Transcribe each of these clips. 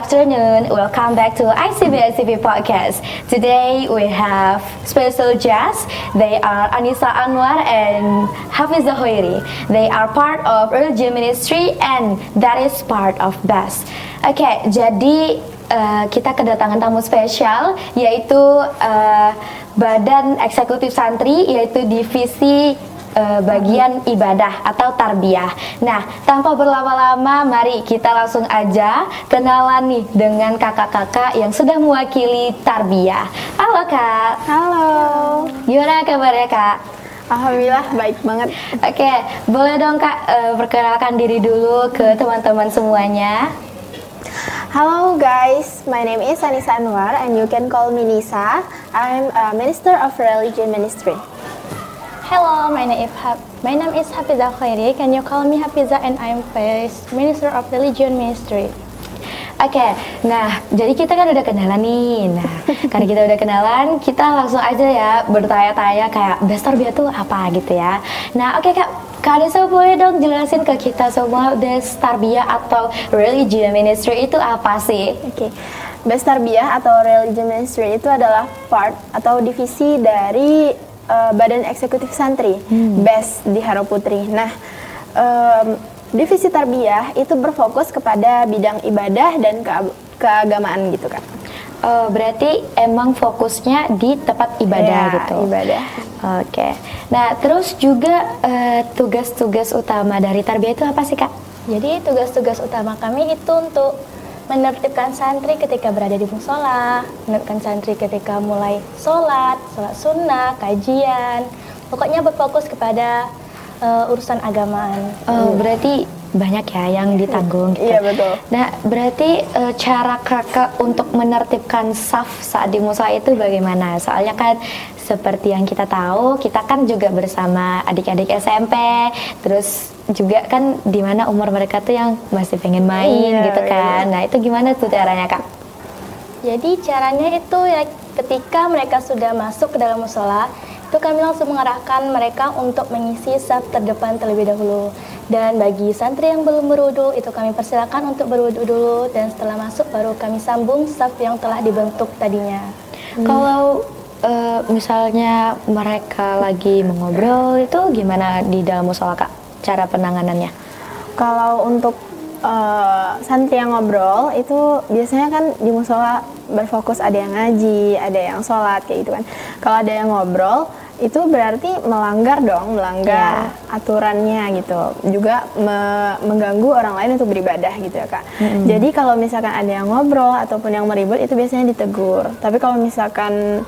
afternoon. Welcome back to ICB Podcast. Today we have special guests. They are Anissa Anwar and Hafiza Hoiri. They are part of Religion Ministry and that is part of BES. Oke, jadi kita kedatangan tamu spesial yaitu Badan Eksekutif Santri, yaitu divisi bagian ibadah atau tarbiyah. Nah, tanpa berlama-lama, mari kita langsung aja kenalan nih dengan kakak-kakak yang sudah mewakili tarbiyah. Halo Kak. Halo. Gimana kabarnya Kak? Alhamdulillah baik banget. Oke, boleh dong Kak perkenalkan diri dulu ke teman-teman semuanya. Hello guys, my name is Anissa Anwar and you can call me Nisa. I'm a Minister of Religion Ministry. Hello, my name is Hafiza Hoiri. Can you call me Hafiza and I'm Vice Minister of Religion Ministry. Oke, nah jadi kita kan udah kenalan nih. Nah, karena kita udah kenalan, kita langsung aja ya bertanya-tanya kayak BES Tarbiyah tuh apa gitu ya. Nah, oke Kak Anissa boleh dong jelasin ke kita semua BES Tarbiyah atau Religion Ministry itu apa sih? Oke. BES Tarbiyah atau Religion Ministry itu adalah part atau divisi dari Badan Eksekutif Santri, BES di Haroputri. Nah, divisi tarbiyah itu berfokus kepada bidang ibadah dan keagamaan gitu Kak. Berarti emang fokusnya di tempat ibadah ya, gitu. Ibadah. Oke. Nah, terus juga tugas-tugas utama dari tarbiyah itu apa sih Kak? Jadi tugas-tugas utama kami itu untuk menertibkan santri ketika berada di musola, menertibkan santri ketika mulai sholat sunnah, kajian. Pokoknya berfokus kepada urusan agamaan. Berarti banyak ya yang ditanggung gitu. Iya betul. Nah, berarti cara kakak untuk menertibkan saf saat di musola itu bagaimana? Soalnya kan seperti yang kita tahu, kita kan juga bersama adik-adik SMP, terus juga kan di mana umur mereka tuh yang masih pengen main gitu kan. Nah, itu gimana tuh caranya Kak? Jadi caranya itu ya ketika mereka sudah masuk ke dalam musola, itu kami langsung mengarahkan mereka untuk mengisi saf terdepan terlebih dahulu. Dan bagi santri yang belum berwudu, itu kami persilakan untuk berwudu dulu dan setelah masuk baru kami sambung saf yang telah dibentuk tadinya. Kalau misalnya mereka lagi mengobrol itu gimana di dalam musola Kak? Cara penanganannya? Kalau untuk santri yang ngobrol itu biasanya kan di musola berfokus ada yang ngaji, ada yang sholat kayak gitu kan. Kalau ada yang ngobrol itu berarti melanggar aturannya gitu. Juga mengganggu orang lain untuk beribadah gitu ya Kak. Jadi kalau misalkan ada yang ngobrol ataupun yang meribut itu biasanya ditegur. Tapi kalau misalkan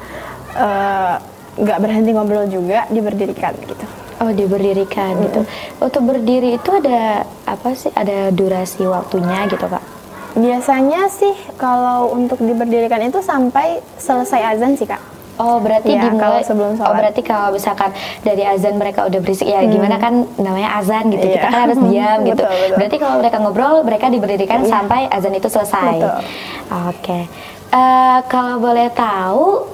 nggak berhenti ngobrol juga diberdirikan gitu. Oh, diberdirikan gitu. Untuk berdiri itu ada apa sih? Ada durasi waktunya gitu Kak? Biasanya sih kalau untuk diberdirikan itu sampai selesai azan sih Kak. Oh, berarti ya, dimulai sebelum sholat. Oh, berarti kalau misalkan dari azan mereka udah berisik ya gimana kan namanya azan gitu. Kita kan harus diam gitu. Betul. Berarti kalau mereka ngobrol, mereka diberdirikan sampai azan itu selesai. Betul. Oke. Kalau boleh tahu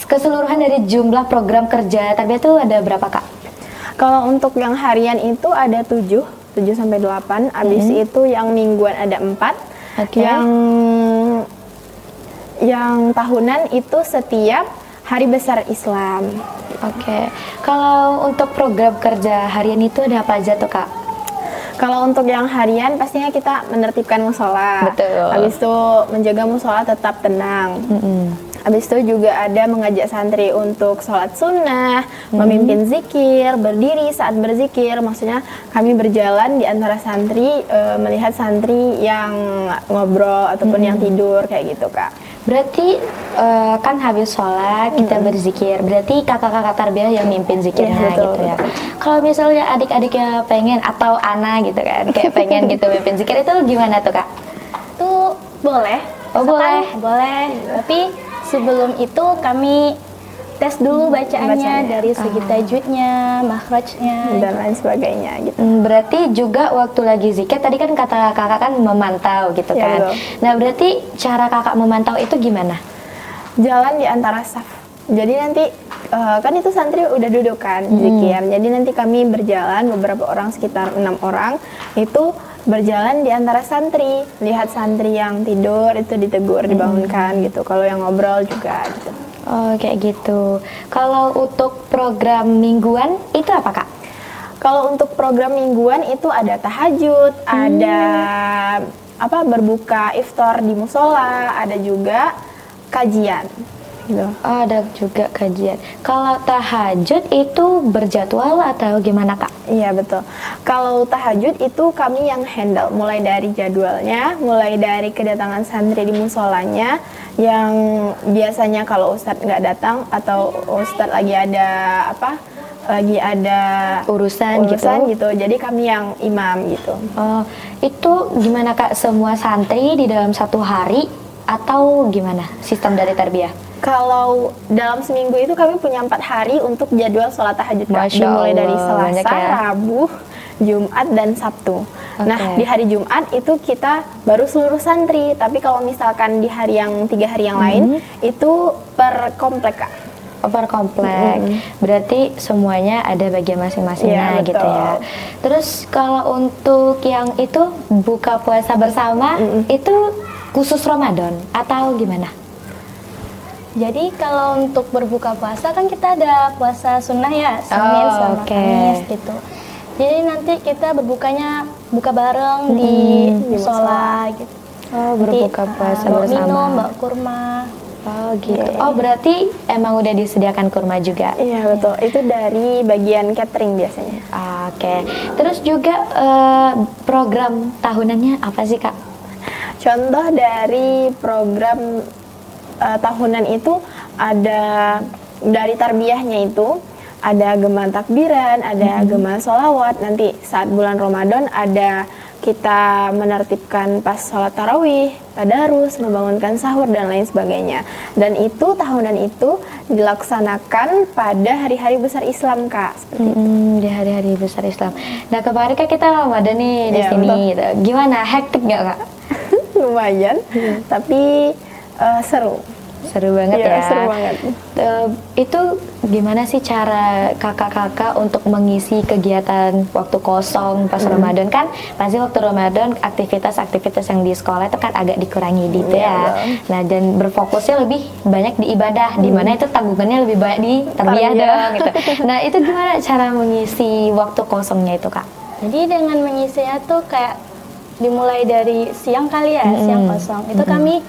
keseluruhan dari jumlah program kerja tarbiyah itu ada berapa Kak? Kalau untuk yang harian itu ada 7 sampai 8. Habis itu yang mingguan ada 4. Okay. Yang tahunan itu setiap hari besar Islam. Oke. Kalau untuk program kerja harian itu ada apa aja tuh Kak? Kalau untuk yang harian pastinya kita menertibkan musola. Betul. Habis itu menjaga musola tetap tenang. Habis itu juga ada mengajak santri untuk sholat sunnah, memimpin zikir, berdiri saat berzikir. Maksudnya kami berjalan di antara santri, melihat santri yang ngobrol ataupun yang tidur kayak gitu Kak. Berarti kan habis sholat kita berzikir. Berarti kakak-kakak tarbiyah yang mimpin zikirnya gitu ya. Kalau misalnya adik-adiknya pengen atau Ana gitu kan, kayak pengen gitu mimpin zikir itu gimana tuh Kak? Itu boleh. Oh, boleh. Boleh. Tapi sebelum itu kami tes dulu bacaannya dari segi tajwidnya, makhrajnya, dan lain sebagainya gitu. Berarti juga waktu lagi zikir tadi kan kata kakak kan memantau gitu kan. Betul. Nah, berarti cara kakak memantau itu gimana? Jalan di antara saf. Jadi nanti kan itu santri udah duduk kan zikir. Jadi nanti kami berjalan beberapa orang sekitar 6 orang itu berjalan di antara santri, lihat santri yang tidur itu ditegur, dibangunkan gitu. Kalau yang ngobrol juga gitu. Oh, kayak gitu. Kalau untuk program mingguan itu apa, Kak? Kalau untuk program mingguan itu ada tahajud, ada berbuka iftar di musola, ada juga kajian gitu. Oh, ada juga kajian. Kalau tahajud itu berjadwal atau gimana, Kak? Iya betul. Kalau tahajud itu kami yang handle, mulai dari jadwalnya, mulai dari kedatangan santri di musolanya, yang biasanya kalau ustadz nggak datang atau ustadz lagi ada Urusan gitu. Jadi kami yang imam gitu. Oh, itu gimana, Kak? Semua santri di dalam satu hari atau gimana sistem dari tarbiyah? Kalau dalam seminggu itu kami punya 4 hari untuk jadwal sholat tahajud, Kak. Masya Dimulai dari Allah, banyak Selasa, ya. Rabu, Jumat, dan Sabtu. Nah, Oke. di hari Jumat itu kita baru seluruh santri. Tapi kalau misalkan di hari yang 3 hari yang lain, itu per komplek, Kak. Per komplek. Berarti semuanya ada bagian masing-masingnya Iya, gitu betul. ya. Terus kalau untuk yang itu buka puasa bersama itu khusus Ramadan atau gimana? Jadi kalau untuk berbuka puasa kan kita ada puasa sunnah ya, Senin Oh, sama oke. Kamis gitu. Jadi nanti kita berbukanya buka bareng di musola gitu. Oh, Nanti, berbuka puasa bawa bersama. minum, bawa kurma. Oh, gitu. Oh, berarti emang udah disediakan kurma juga. Iya, betul. Itu dari bagian catering biasanya. Oke. Terus juga program tahunannya apa sih, Kak? Contoh dari program tahunan itu ada dari tarbiyahnya itu ada gema takbiran, ada gema sholawat. Nanti saat bulan Ramadan ada kita menertibkan pas sholat tarawih, tadarus, membangunkan sahur dan lain sebagainya. Dan itu tahunan itu dilaksanakan pada hari-hari besar Islam, Kak. Seperti itu. Di hari-hari besar Islam. Nah, kemarin kan kita Ramadan nih di Iya, sini. betul. Gitu. Gimana? Hektik nggak, Kak? Lumayan, tapi seru. Seru banget Iya, ya. seru banget. Itu gimana sih cara kakak-kakak untuk mengisi kegiatan waktu kosong pas Ramadan? Kan pasti waktu Ramadan aktivitas-aktivitas yang di sekolah itu kan agak dikurangi gitu Iya, ya. betul. Nah, dan berfokusnya lebih banyak di ibadah, di mana itu tanggungannya lebih banyak di tarbiyah Tarbiyah. dong gitu. Nah, itu gimana cara mengisi waktu kosongnya itu, Kak? Jadi dengan mengisinya tuh kayak dimulai dari siang kali ya, siang kosong. Itu kami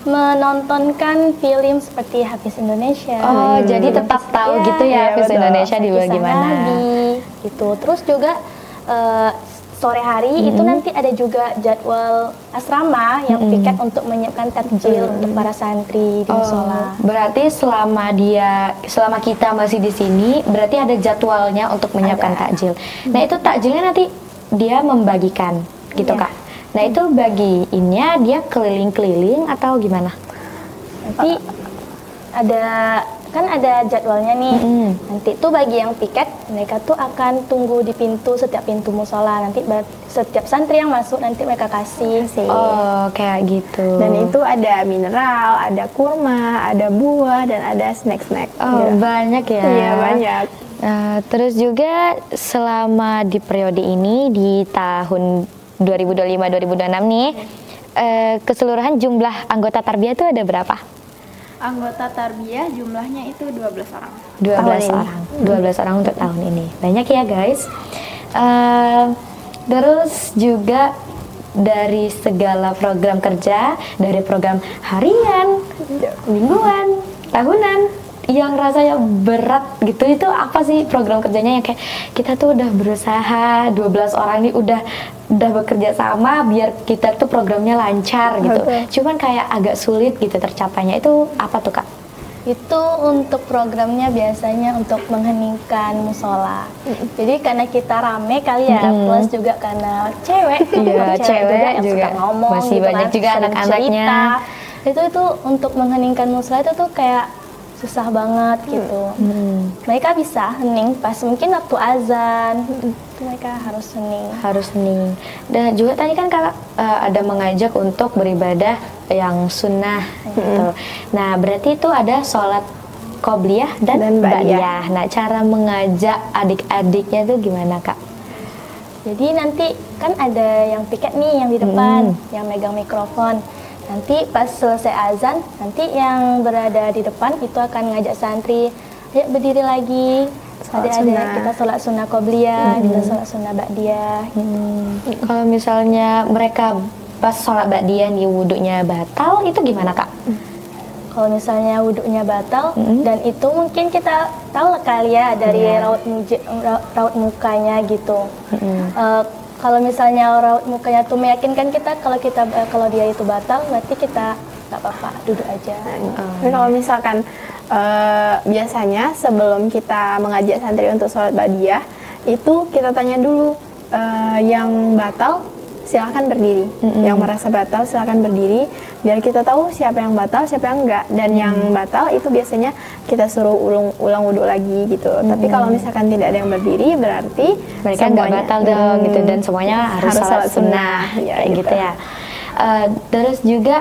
menontonkan film seperti Hafiz Indonesia. Oh, jadi tetap tahu Iya, gitu ya iya, Hafiz betul. Indonesia di Kisah gimana. Nabi, gitu. Terus juga sore hari itu nanti ada juga jadwal asrama yang piket untuk menyiapkan takjil untuk para santri di musola. Berarti selama kita masih di sini, berarti ada jadwalnya untuk menyiapkan takjil. Nah, itu takjilnya nanti dia membagikan gitu, Iya. Kak. Nah, itu bagiinnya dia keliling-keliling atau gimana? Nanti ada jadwalnya nih. Nanti tuh bagi yang piket mereka tuh akan tunggu di setiap pintu musola. Nanti setiap santri yang masuk nanti mereka kasih. Oh, kayak gitu. Dan itu ada mineral, ada kurma, ada buah, dan ada snack-snack. Oh, Gitu. banyak ya. Iya, banyak. Terus juga selama di periode ini di tahun 2025-2026 nih, keseluruhan jumlah anggota tarbiyah itu ada berapa? Anggota tarbiyah jumlahnya itu 12 orang. 12 Tahun ini. orang. 12 orang untuk tahun ini. Banyak ya, guys. Terus juga dari segala program kerja, dari program harian, mingguan, tahunan, yang rasanya berat gitu, itu apa sih program kerjanya yang kayak kita tuh udah berusaha 12 orang ini udah bekerja sama biar kita tuh programnya lancar gitu. Betul. Cuman kayak agak sulit gitu tercapainya. Itu apa tuh, Kak? Itu untuk programnya biasanya untuk mengheningkan musola. Jadi karena kita rame kali ya, plus juga karena cewek, Iya, cewek yang juga. suka ngomong, Masih gitu banyak kan, juga sering anak-anaknya. cerita. Itu untuk mengheningkan musola itu tuh kayak susah banget gitu. Mereka bisa hening pas mungkin waktu azan, itu mereka harus hening. Harus hening. Dan juga tadi kan Kakak ada mengajak untuk beribadah yang sunnah gitu. Nah, berarti itu ada sholat qobliyah dan Dan ba'diyah. ba'diyah. Nah, cara mengajak adik-adiknya itu gimana, Kak? Jadi nanti kan ada yang piket nih yang di depan, yang megang mikrofon. Nanti pas selesai azan, nanti yang berada di depan itu akan ngajak santri, ayo berdiri lagi. Adik-adik kita sholat sunnah qobliyah, kita sholat sunnah ba'diyah. Kalau misalnya mereka pas sholat ba'diyah nih wudhunya batal, itu gimana Kak? Kalau misalnya wudhunya batal, dan itu mungkin kita tahu lah kali ya dari raut mukanya gitu. Kalau misalnya raut mukanya tuh meyakinkan kita kalau dia itu batal, berarti kita nggak apa-apa, duduk aja. Tapi kalau misalkan biasanya sebelum kita mengajak santri untuk sholat ba'diyah, itu kita tanya dulu yang batal silakan berdiri, yang merasa batal silakan berdiri, biar kita tahu siapa yang batal, siapa yang enggak. Dan yang batal itu biasanya kita suruh ulang wudhu lagi gitu. Tapi kalau misalkan tidak ada yang berdiri, berarti mereka nggak batal dong gitu, dan semuanya harus sholat sunnah ya, kayak gitu ya. Terus juga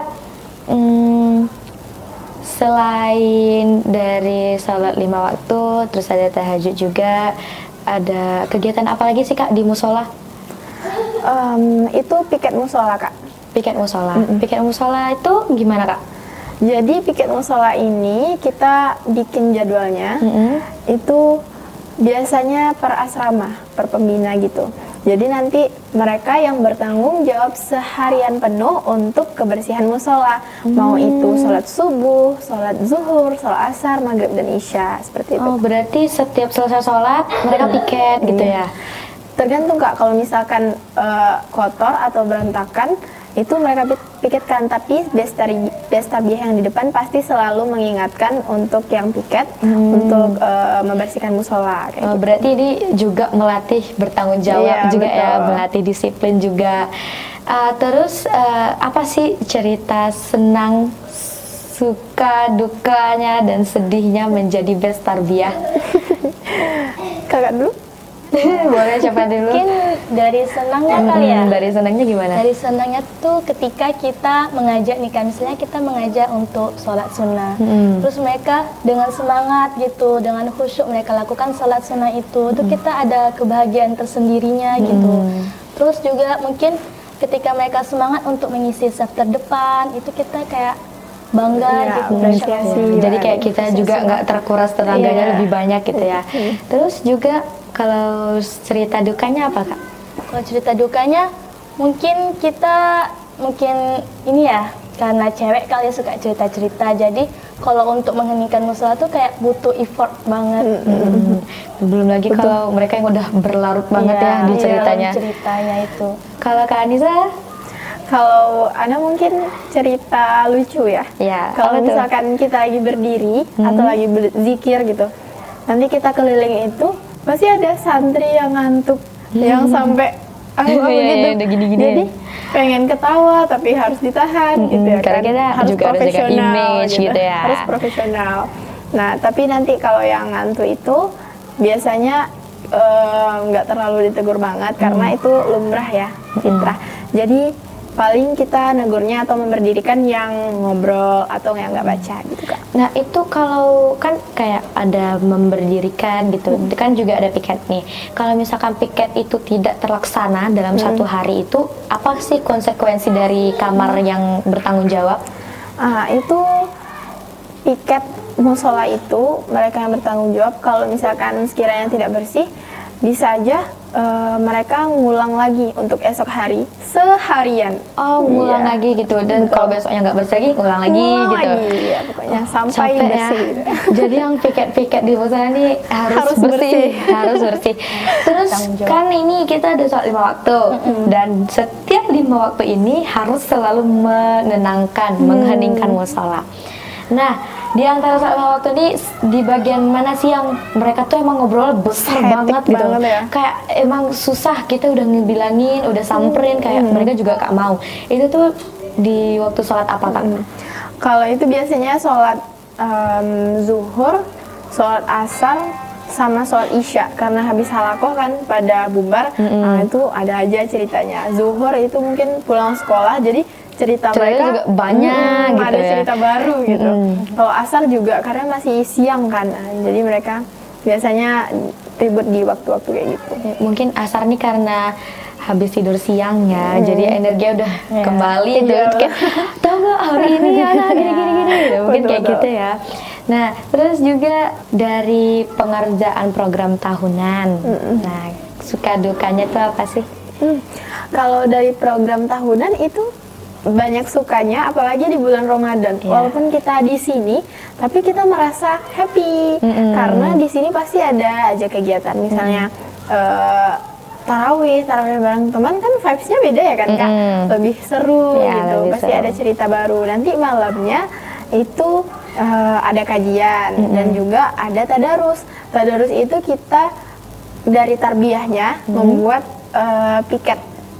selain dari sholat 5 waktu, terus ada tahajud juga, ada kegiatan apa lagi sih Kak di musola? Itu piket musola Kak. Piket musola. Piket musola itu gimana Kak? Jadi piket musola ini kita bikin jadwalnya itu biasanya per asrama, per pembina gitu. Jadi nanti mereka yang bertanggung jawab seharian penuh untuk kebersihan musola. Mau itu sholat subuh, sholat zuhur, sholat asar, maghrib dan isya, seperti itu. Oh, berarti setiap selesai sholat mereka piket gitu ya? Tergantung Kak, kalau misalkan kotor atau berantakan itu mereka piketkan, tapi Bestabiah yang di depan pasti selalu mengingatkan untuk yang piket untuk membersihkan musola kayak gitu. Berarti ini juga melatih bertanggung jawab juga betul. ya, melatih disiplin juga. Terus apa sih cerita senang, suka, dukanya dan sedihnya menjadi Bestabiah? Kakak dulu? Boleh siapa dulu? Mungkin dari senangnya kali ya. Dari senangnya gimana? Dari senangnya tuh ketika kita mengajak nih kan, misalnya kita mengajak untuk sholat sunnah, terus mereka dengan semangat gitu, dengan khusyuk mereka lakukan sholat sunnah itu kita ada kebahagiaan tersendirinya gitu. Terus juga mungkin ketika mereka semangat untuk mengisi saf terdepan, itu kita kayak bangga gitu. apresiasi. Jadi kayak kita juga nggak terkuras tenaganya lebih banyak gitu ya. Terus juga kalau cerita dukanya apa Kak? Kalau cerita dukanya mungkin ini ya, karena cewek kali suka cerita-cerita, jadi kalau untuk mengheningkan musola tuh kayak butuh effort banget. Belum lagi kalau mereka yang udah berlarut banget ya di ceritanya. Ceritanya itu. Kalau Kak Anissa? Kalau Ana mungkin cerita lucu ya. Ya, Kalau apa tuh? misalkan kita lagi berdiri atau lagi berzikir gitu, nanti kita keliling itu pasti ada santri yang ngantuk, yang sampai Iya, gitu. udah gini-gini. Jadi pengen ketawa tapi harus ditahan gitu ya karena kan. kita Harus juga harus jaga profesional image gitu ya. Harus profesional. Nah, tapi nanti kalau yang ngantuk itu biasanya nggak terlalu ditegur banget karena itu lumrah ya, fitrah. Jadi paling kita negurnya atau memberdirikan yang ngobrol atau yang nggak baca gitu Kak. Nah itu kalau kan kayak ada memberdirikan gitu, kan juga ada piket nih. Kalau misalkan piket itu tidak terlaksana dalam satu hari itu, apa sih konsekuensi dari kamar yang bertanggung jawab? Itu piket musola itu mereka yang bertanggung jawab. Kalau misalkan sekiranya tidak bersih, bisa aja mereka ngulang lagi untuk esok hari seharian. Oh, ngulang lagi gitu. Dan kalau besoknya nggak bersih lagi, ngulang lagi gitu. Ya, pokoknya sampai Capek ya. bersih. Jadi yang piket-piket di musola ini harus bersih, harus bersih. Terus kan ini kita ada sholat 5 waktu dan setiap 5 waktu ini harus selalu menenangkan, mengheningkan musola. Nah, di antara sholat 5 waktu ini di bagian mana sih yang mereka tuh emang ngobrol besar banget gitu, ya. kayak emang susah, kita udah ngebilangin, udah samperin, kayak mereka juga gak mau. Itu tuh di waktu sholat apa Kak? Kalau itu biasanya sholat zuhur, sholat asar, sama sholat isya. Karena habis halakoh kan pada bubar, itu ada aja ceritanya. Zuhur itu mungkin pulang sekolah, jadi cerita mereka juga banyak gitu ada ya. cerita baru gitu. Kalau asar juga karena masih siang kan, jadi mereka biasanya ribut di waktu-waktu kayak gitu. Mungkin asar nih karena habis tidur siang ya, jadi energinya udah kembali tuh. Iya, Kayak, tau nggak hari ini ya nah gini. Mungkin kayak gitu ya. Nah, terus juga dari pengerjaan program tahunan. Nah, suka dukanya tuh apa sih? Kalau dari program tahunan itu banyak sukanya, apalagi di bulan Ramadan. Walaupun kita di sini, tapi kita merasa happy karena di sini pasti ada aja kegiatan. Misalnya tarawih bareng teman kan vibes-nya beda ya kan Kak, lebih seru gitu. Lebih Pasti seru. ada cerita baru. Nanti malamnya itu ada kajian dan juga ada tadarus. Tadarus itu kita dari tarbiyahnya membuat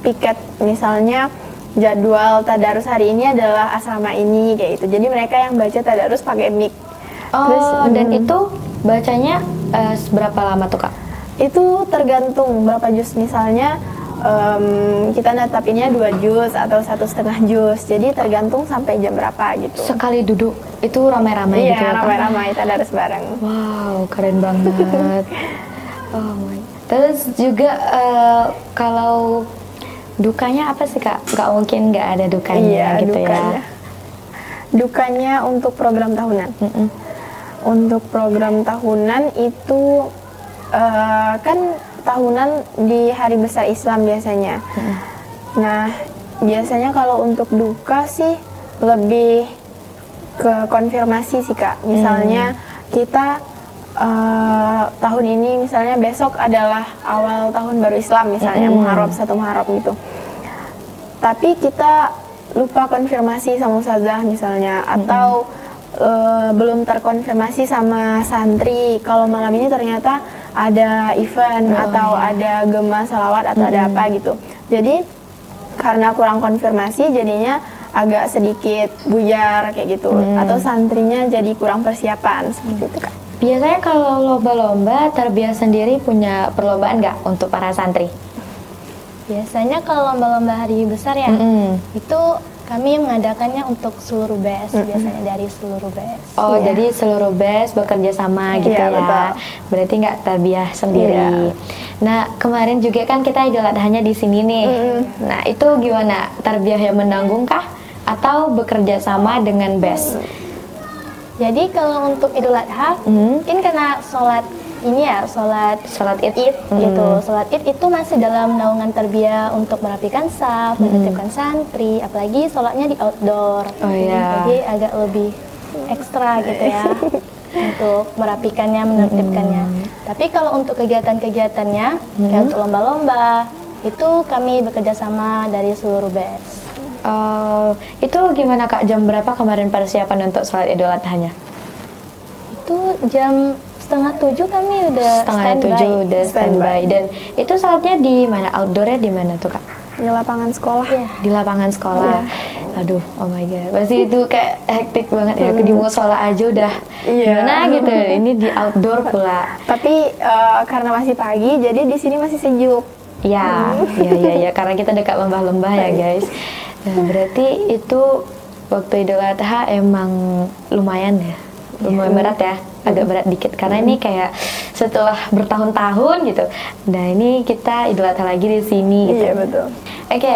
piket misalnya jadwal tadarus hari ini adalah asrama ini kayak gitu. Jadi mereka yang baca tadarus pakai mic. Dan itu bacanya seberapa lama tuh Kak? Itu tergantung berapa juz, misalnya kita netapinnya 2 juz atau 1,5 juz. Jadi tergantung sampai jam berapa gitu. Sekali duduk itu ramai-ramai gitu Iya, ya Kak? ramai-ramai tadarus bareng. Wow, keren banget. Oh my. Terus juga kalau dukanya apa sih Kak? Nggak mungkin nggak ada dukanya gitu dukanya. ya. Dukanya untuk program tahunan. Untuk program tahunan itu kan tahunan di hari besar Islam biasanya. Nah, biasanya kalau untuk duka sih lebih ke konfirmasi sih Kak. Misalnya kita tahun ini misalnya besok adalah awal tahun baru Islam misalnya Muharram 1 Muharram gitu. Tapi kita lupa konfirmasi sama ustazah misalnya atau belum terkonfirmasi sama santri kalau malam ini ternyata ada event atau ada gema salawat atau ada apa gitu. Jadi karena kurang konfirmasi jadinya agak sedikit buyar kayak gitu atau santrinya jadi kurang persiapan seperti itu Kak. Biasanya kalau lomba-lomba Tarbiyah sendiri punya perlombaan nggak untuk para santri? Biasanya kalau lomba-lomba hari besar ya, itu kami mengadakannya untuk seluruh BES, biasanya dari seluruh BES. Oh, jadi seluruh BES bekerja sama gitu ya? betul. Berarti nggak Tarbiyah sendiri. Nah, kemarin juga kan kita Idul Adhanya di sini nih. Nah, itu gimana? Tarbiyah yang menanggung kah? Atau bekerja sama dengan BES? Jadi kalau untuk Idul Adha, mungkin karena sholat ini ya, sholat Id gitu. Sholat Id itu masih dalam naungan tarbiyah untuk merapikan saf, menertibkan santri, apalagi sholatnya di outdoor. Oh iya. Jadi agak lebih ekstra gitu ya untuk merapikannya, menertibkannya. Tapi kalau untuk kegiatan-kegiatannya, kayak untuk lomba-lomba, itu kami bekerja sama dari seluruh BES. Itu gimana Kak? Jam berapa kemarin persiapan untuk sholat Idul Adhanya? Itu jam 6:30 kami udah standby. 6:30 udah standby. Dan itu sholatnya di mana? Outdoornya di mana tuh Kak? Di lapangan sekolah. Di lapangan sekolah. Aduh, oh my god. Pasti itu kayak hektik banget ya. Di musola aja udah gimana gitu. Ini di outdoor pula. Tapi karena masih pagi, jadi di sini masih sejuk. Ya, karena kita dekat lembah-lembah ya guys. Nah, berarti itu waktu Idul Adha emang lumayan ya, lumayan berat ya, agak berat dikit karena ini kayak setelah bertahun-tahun gitu. Nah ini kita Idul Adha lagi di sini. Gitu. Iya betul. Oke,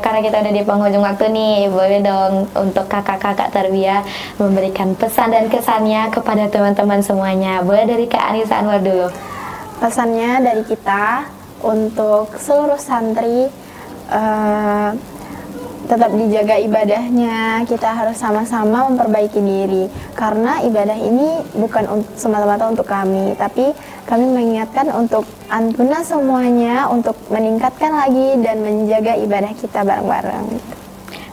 karena kita udah di penghujung waktu nih, boleh dong untuk kakak-kakak Tarbiyah memberikan pesan dan kesannya kepada teman-teman semuanya. Boleh dari Kak Anissa Anwar dulu. Pesannya dari kita untuk seluruh santri tetap dijaga ibadahnya. Kita harus sama-sama memperbaiki diri karena ibadah ini bukan semata-mata untuk kami, tapi kami mengingatkan untuk antuna semuanya untuk meningkatkan lagi dan menjaga ibadah kita bareng-bareng.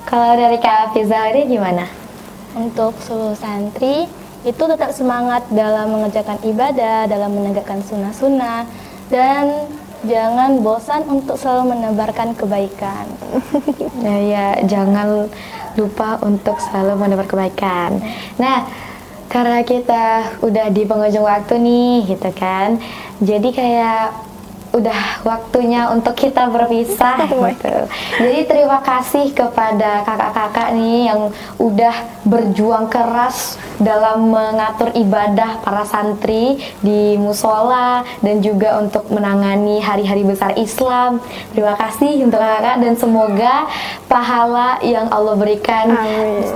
Kalau dari Kak Afizah ini gimana? Untuk seluruh santri itu tetap semangat dalam mengerjakan ibadah, dalam menegakkan sunnah-sunnah, dan jangan bosan untuk selalu menebarkan kebaikan. Ya, jangan lupa untuk selalu menebar kebaikan. Nah, karena kita udah di penghujung waktu nih, gitu kan. Jadi kayak udah waktunya untuk kita berpisah gitu. Jadi terima kasih kepada kakak-kakak nih yang udah berjuang keras dalam mengatur ibadah para santri di musola dan juga untuk menangani hari-hari besar Islam. Terima kasih untuk kakak dan semoga pahala yang Allah berikan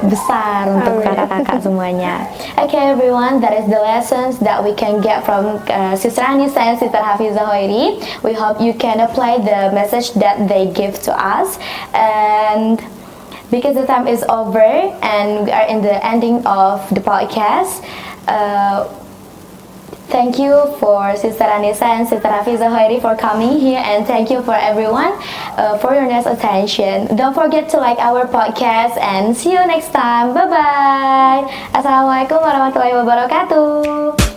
besar untuk kakak-kakak semuanya. Okay everyone, that is the lessons that we can get from Sister Anissa and Sister Hafizah Hoiri. We hope you can apply the message that they give to us. And because the time is over and we are in the ending of the podcast, thank you for Sister Anissa and Sister Hafizah Hoiri for coming here, and thank you for everyone for your nice attention. Don't forget to like our podcast and see you next time. Bye bye. Assalamualaikum warahmatullahi wabarakatuh.